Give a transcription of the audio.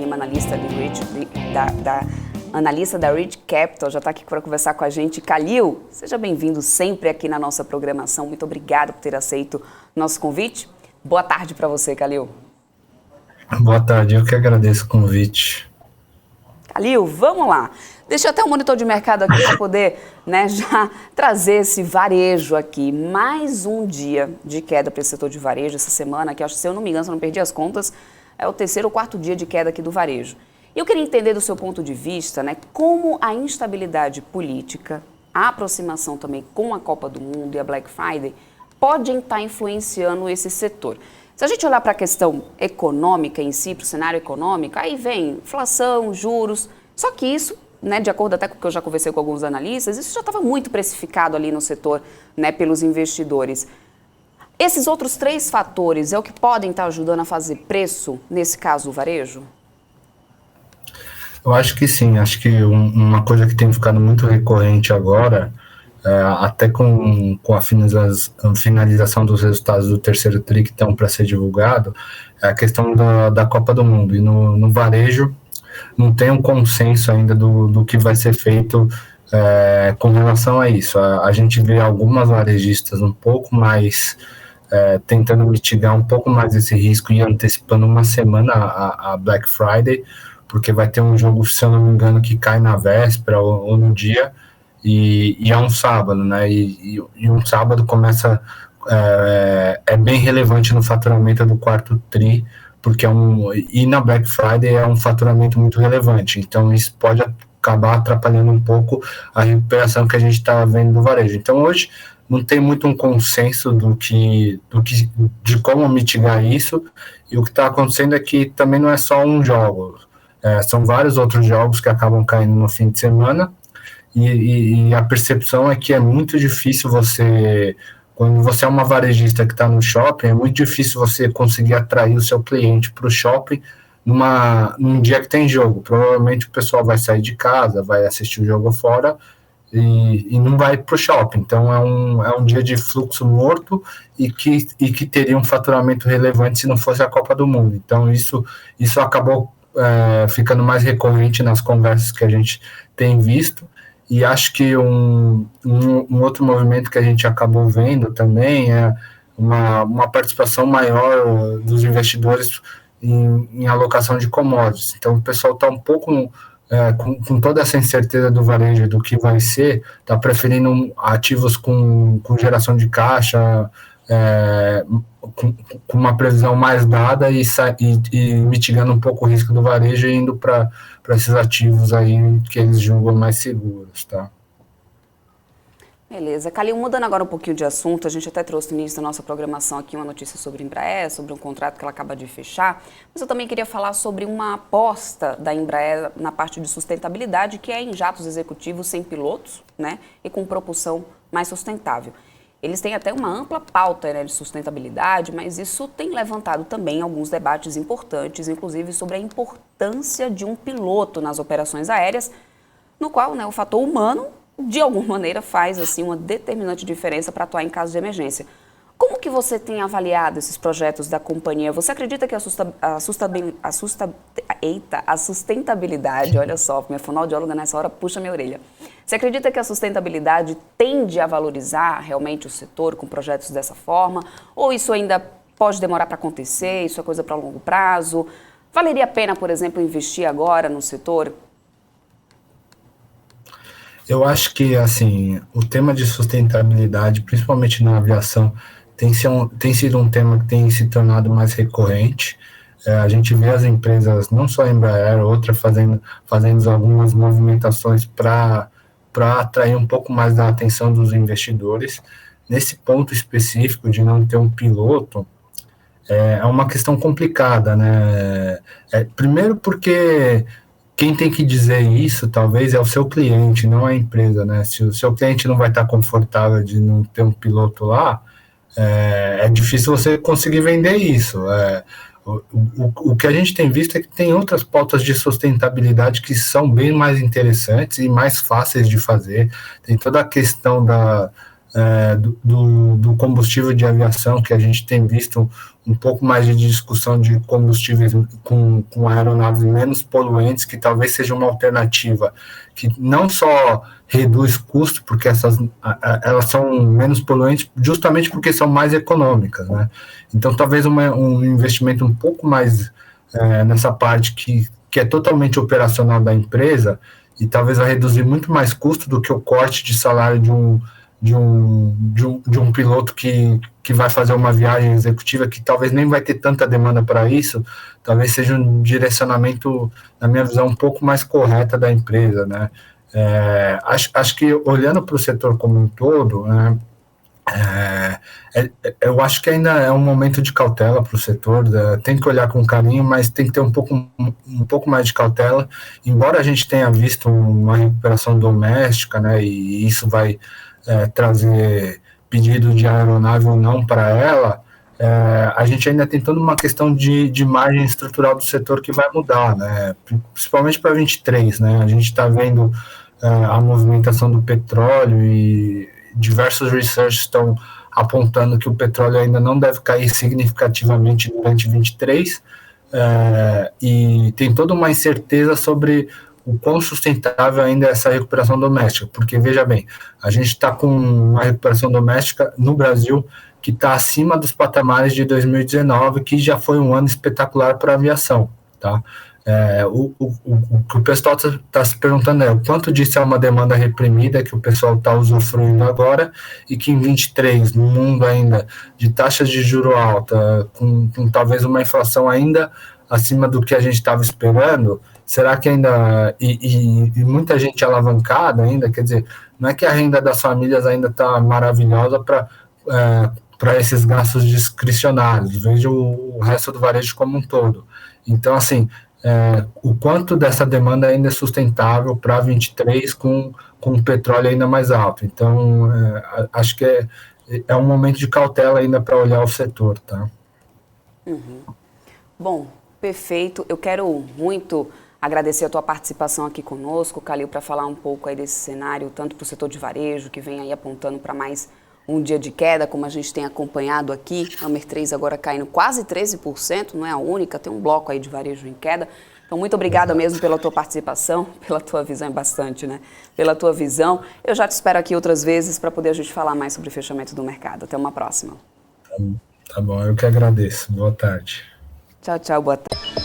Lima, analista analista da Reach Capital, já está aqui para conversar com a gente. Kalil, seja bem-vindo sempre aqui na nossa programação. Muito obrigada por ter aceito o nosso convite. Boa tarde para você, Kalil. Boa tarde, eu que agradeço o convite. Kalil, vamos lá. Deixa até o monitor de mercado aqui para poder já trazer esse varejo aqui. Mais um dia de queda para esse setor de varejo essa semana, que se eu não me engano, se eu não perdi as contas, é o terceiro ou quarto dia de queda aqui do varejo. Eu queria entender do seu ponto de vista, como a instabilidade política, a aproximação também com a Copa do Mundo e a Black Friday podem estar influenciando esse setor. Se a gente olhar para a questão econômica em si, para o cenário econômico, aí vem inflação, juros, só que isso, de acordo até com o que eu já conversei com alguns analistas, isso já estava muito precificado ali no setor, pelos investidores. Esses outros três fatores é o que podem estar ajudando a fazer preço, nesse caso, o varejo? Eu acho que sim, acho que uma coisa que tem ficado muito recorrente agora, até com a finalização dos resultados do terceiro TRI que estão para ser divulgado, é a questão da Copa do Mundo. E no varejo não tem um consenso ainda do que vai ser feito com relação a isso. A gente vê algumas varejistas um pouco mais tentando mitigar um pouco mais esse risco e antecipando uma semana a Black Friday, porque vai ter um jogo, se eu não me engano, que cai na véspera ou no dia, e é um sábado, e um sábado começa, é bem relevante no faturamento do quarto TRI, porque e na Black Friday é um faturamento muito relevante, então isso pode acabar atrapalhando um pouco a recuperação que a gente está vendo do varejo. Então hoje não tem muito um consenso de como mitigar isso, e o que está acontecendo é que também não é só um jogo, são vários outros jogos que acabam caindo no fim de semana, e a percepção é que é muito difícil quando você é uma varejista que está no shopping, é muito difícil você conseguir atrair o seu cliente para o shopping num dia que tem jogo. Provavelmente o pessoal vai sair de casa, vai assistir o jogo fora e não vai para o shopping. Então é um dia de fluxo morto e que teria um faturamento relevante se não fosse a Copa do Mundo. Então isso acabou ficando mais recorrente nas conversas que a gente tem visto, e acho que um outro movimento que a gente acabou vendo também é uma participação maior dos investidores em alocação de commodities. Então o pessoal está um pouco com toda essa incerteza do varejo do que vai ser, está preferindo ativos com geração de caixa, com uma previsão mais dada e mitigando um pouco o risco do varejo e indo para esses ativos aí que eles julgam mais seguros, tá? Beleza. Kalil, mudando agora um pouquinho de assunto, a gente até trouxe no início da nossa programação aqui uma notícia sobre a Embraer, sobre um contrato que ela acaba de fechar, mas eu também queria falar sobre uma aposta da Embraer na parte de sustentabilidade, que é em jatos executivos sem pilotos, e com propulsão mais sustentável. Eles têm até uma ampla pauta de sustentabilidade, mas isso tem levantado também alguns debates importantes, inclusive sobre a importância de um piloto nas operações aéreas, no qual o fator humano, de alguma maneira, faz uma determinante diferença para atuar em caso de emergência. Como que você tem avaliado esses projetos da companhia? Você acredita que a sustentabilidade, olha só, minha fonoaudióloga nessa hora puxa minha orelha. Você acredita que a sustentabilidade tende a valorizar realmente o setor com projetos dessa forma? Ou isso ainda pode demorar para acontecer, isso é coisa para longo prazo? Valeria a pena, por exemplo, investir agora no setor? Eu acho que, o tema de sustentabilidade, principalmente na aviação, tem sido um tema que tem se tornado mais recorrente. A gente vê as empresas, não só a Embraer, outras fazendo algumas movimentações para atrair um pouco mais da atenção dos investidores. Nesse ponto específico de não ter um piloto, é uma questão complicada, primeiro porque quem tem que dizer isso, talvez, é o seu cliente, não a empresa, Se o seu cliente não vai estar confortável de não ter um piloto lá, é difícil você conseguir vender isso. O que a gente tem visto é que tem outras pautas de sustentabilidade que são bem mais interessantes e mais fáceis de fazer. Tem toda a questão do combustível de aviação, que a gente tem visto um pouco mais de discussão de combustíveis com aeronaves menos poluentes, que talvez seja uma alternativa que não só reduz custo, porque elas são menos poluentes justamente porque são mais econômicas, né? Então, talvez um investimento um pouco mais nessa parte que é totalmente operacional da empresa e talvez vai reduzir muito mais custo do que o corte de salário de um piloto que vai fazer uma viagem executiva que talvez nem vai ter tanta demanda para isso, talvez seja um direcionamento, na minha visão, um pouco mais correta da empresa, né? Acho que olhando para o setor como um todo, né, eu acho que ainda é um momento de cautela para o setor, tem que olhar com carinho, mas tem que ter um pouco mais de cautela, embora a gente tenha visto uma recuperação doméstica, né, e isso vai trazer pedido de aeronave ou não para ela, a gente ainda tem toda uma questão de margem estrutural do setor que vai mudar, né, principalmente para 23, né, a gente está vendo a movimentação do petróleo e diversos research estão apontando que o petróleo ainda não deve cair significativamente durante 23, e tem toda uma incerteza sobre o quão sustentável ainda é essa recuperação doméstica, porque, veja bem, a gente está com uma recuperação doméstica no Brasil que está acima dos patamares de 2019, que já foi um ano espetacular para a aviação, tá? O que o pessoal está se perguntando o quanto disso é uma demanda reprimida que o pessoal está usufruindo agora e que em 23, no mundo ainda de taxas de juro alta, com talvez uma inflação ainda acima do que a gente estava esperando, será que ainda, e muita gente alavancada ainda, quer dizer, não é que a renda das famílias ainda está maravilhosa para esses gastos discricionários, veja o resto do varejo como um todo. Então, assim, o quanto dessa demanda ainda é sustentável para 23 com o petróleo ainda mais alto. Então, acho que é um momento de cautela ainda para olhar o setor, tá? Uhum. Bom, perfeito. Eu quero muito agradecer a tua participação aqui conosco, Khalil, para falar um pouco aí desse cenário, tanto para o setor de varejo, que vem aí apontando para mais um dia de queda, como a gente tem acompanhado aqui, a Amer 3 agora caindo quase 13%, não é a única, tem um bloco aí de varejo em queda. Então, muito obrigada mesmo pela tua participação, pela tua visão, é bastante, né? Pela tua visão. Eu já te espero aqui outras vezes para poder a gente falar mais sobre o fechamento do mercado. Até uma próxima. Tá bom, eu que agradeço. Boa tarde. Tchau, tchau, boa tarde.